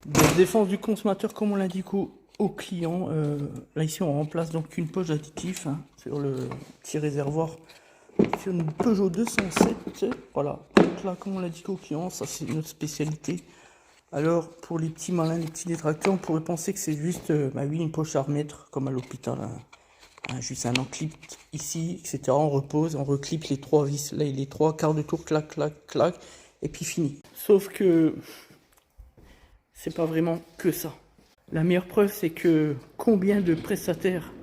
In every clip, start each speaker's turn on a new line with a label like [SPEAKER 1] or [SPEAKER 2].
[SPEAKER 1] De défense du consommateur, comme on l'indique au client, là ici on remplace donc une poche d'additif sur le petit réservoir sur une Peugeot 207. Voilà, donc là comme on l'indique au client, ça c'est notre spécialité. Alors pour les petits malins, les petits détracteurs, on pourrait penser que c'est juste bah oui, une poche à remettre comme à l'hôpital, juste un enclip ici, etc. On repose, on reclipe les trois vis, là il est 3/4 de tour, clac, clac, clac, et puis fini. Sauf que c'est pas vraiment que ça. La meilleure preuve, c'est que combien de prestataires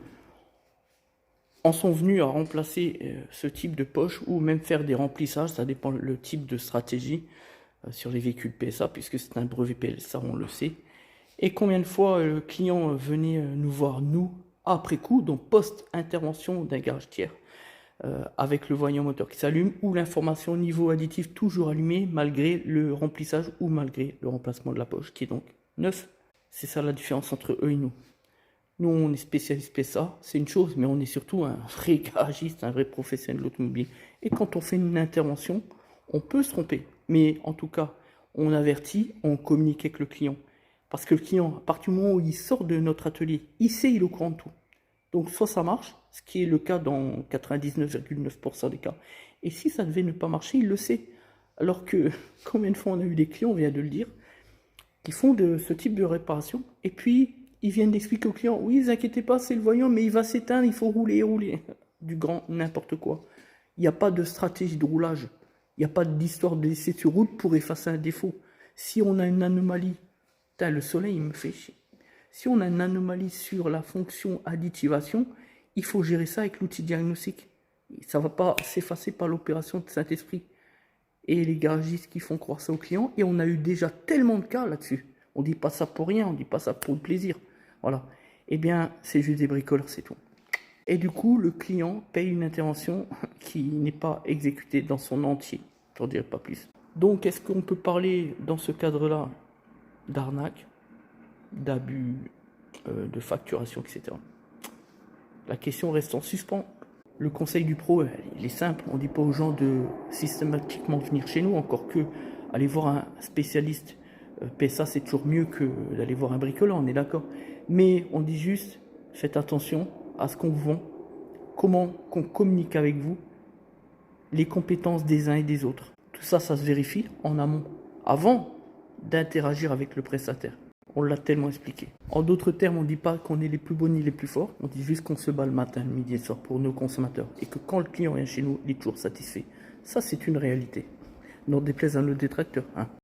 [SPEAKER 1] en sont venus à remplacer ce type de poche ou même faire des remplissages, ça dépend le type de stratégie sur les véhicules PSA, puisque c'est un brevet PSA, on le sait. Et combien de fois le client venait nous voir, nous, après coup, donc post-intervention d'un garage tiers, avec le voyant moteur qui s'allume ou l'information niveau additif toujours allumée malgré le remplissage ou malgré le remplacement de la poche qui est donc neuf. C'est ça la différence entre eux et nous. Nous, on est spécialiste PSA, c'est une chose, mais on est surtout un vrai garagiste, un vrai professionnel de l'automobile. Et quand on fait une intervention, on peut se tromper. Mais en tout cas, on avertit, on communique avec le client. Parce que le client, à partir du moment où il sort de notre atelier, il sait, il est au courant de tout. Donc soit ça marche, ce qui est le cas dans 99,9% des cas. Et si ça devait ne pas marcher, il le sait. Alors que combien de fois on a eu des clients, on vient de le dire, qui font de ce type de réparation, et puis ils viennent d'expliquer au client, oui, ne vous inquiétez pas, c'est le voyant, mais il va s'éteindre, il faut rouler, rouler. Du grand n'importe quoi. Il n'y a pas de stratégie de roulage. Il n'y a pas d'histoire de laisser sur route pour effacer un défaut. Si on a une anomalie, putain, le soleil, il me fait chier. Si on a une anomalie sur la fonction additivation, il faut gérer ça avec l'outil diagnostic. Ça ne va pas s'effacer par l'opération de Saint-Esprit. Et les garagistes qui font croire ça aux clients, et on a eu déjà tellement de cas là-dessus. On ne dit pas ça pour rien, on ne dit pas ça pour le plaisir. Voilà. Eh bien, c'est juste des bricoleurs, c'est tout. Et du coup, le client paye une intervention qui n'est pas exécutée dans son entier, pour dire pas plus. Donc, est-ce qu'on peut parler dans ce cadre-là d'arnaque, d'abus, de facturation, etc. La question reste en suspens. Le conseil du pro, il est simple. On ne dit pas aux gens de systématiquement venir chez nous, encore que aller voir un spécialiste PSA, c'est toujours mieux que d'aller voir un bricoleur, on est d'accord. Mais on dit juste, faites attention à ce qu'on vous vend, comment qu'on communique avec vous, les compétences des uns et des autres. Tout ça, ça se vérifie en amont, avant d'interagir avec le prestataire. On l'a tellement expliqué. En d'autres termes, on ne dit pas qu'on est les plus beaux ni les plus forts, on dit juste qu'on se bat le matin, le midi et le soir pour nos consommateurs. Et que quand le client vient chez nous, il est toujours satisfait. Ça, c'est une réalité. N'en déplaise à nos détracteurs.